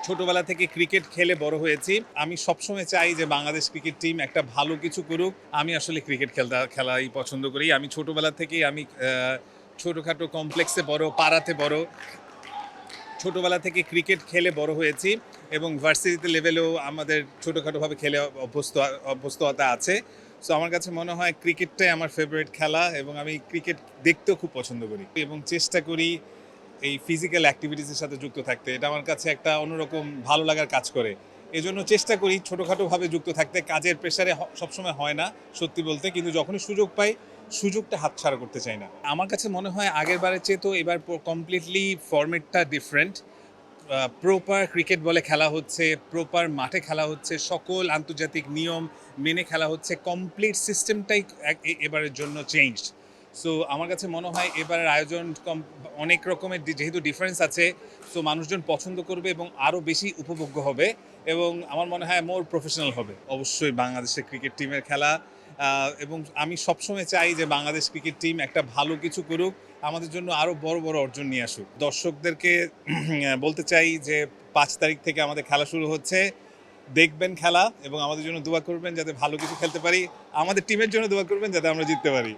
ছোটবেলা থেকে ক্রিকেট খেলে বড় হয়েছি। আমি সবসময় চাই যে বাংলাদেশ ক্রিকেট টিম একটা ভালো কিছু করুক। আমি আসলে ক্রিকেট খেলাই পছন্দ করি। আমি ছোটবেলা থেকেই ছোটখাটো কমপ্লেক্সে বড়, পাড়াতে বড়। ছোটবেলা থেকে ক্রিকেট খেলে বড় হয়েছি এবং ভার্সিটি লেভেলেও আমাদের ছোটখাটোভাবে খেলে অভ্যস্ততা আছে। সো আমার কাছে মনে হয় ক্রিকেটটাই আমার ফেভারিট খেলা এবং আমি ক্রিকেট দেখতেও খুব পছন্দ করি এবং চেষ্টা করি এই ফিজিক্যাল অ্যাক্টিভিটিসের সাথে যুক্ত থাকতে। এটা আমার কাছে একটা অন্যরকম ভালো লাগার কাজ করে। এজন্য চেষ্টা করি ছোটোখাটোভাবে যুক্ত থাকতে। কাজের প্রেশারে সবসময় হয় না সত্যি বলতে, কিন্তু যখনই সুযোগ পাই সুযোগটা হাতছাড়া করতে চাই না। আমার কাছে মনে হয় আগের বারের চেয়ে তো এবার কমপ্লিটলি ফরম্যাটটা ডিফারেন্ট। প্রপার ক্রিকেট বলে খেলা হচ্ছে, প্রপার মাঠে খেলা হচ্ছে, সকল আন্তর্জাতিক নিয়ম মেনে খেলা হচ্ছে। কমপ্লিট সিস্টেমটাই এবারের জন্য চেঞ্জড। সো আমার কাছে মনে হয় এবারের আয়োজন অনেক রকমের যেহেতু ডিফারেন্স আছে, সো মানুষজন পছন্দ করবে এবং আরও বেশি উপভোগ্য হবে এবং আমার মনে হয় মোর প্রফেশনাল হবে অবশ্যই বাংলাদেশের ক্রিকেট টিমের খেলা। এবং আমি সবসময় চাই যে বাংলাদেশ ক্রিকেট টিম একটা ভালো কিছু করুক, আমাদের জন্য আরও বড় বড় অর্জন নিয়ে আসুক। দর্শকদেরকে বলতে চাই যে 5 তারিখ থেকে আমাদের খেলা শুরু হচ্ছে। দেখবেন খেলা এবং আমাদের জন্য দোয়া করবেন যাতে ভালো কিছু খেলতে পারি। আমাদের টিমের জন্য দোয়া করবেন যাতে আমরা জিততে পারি।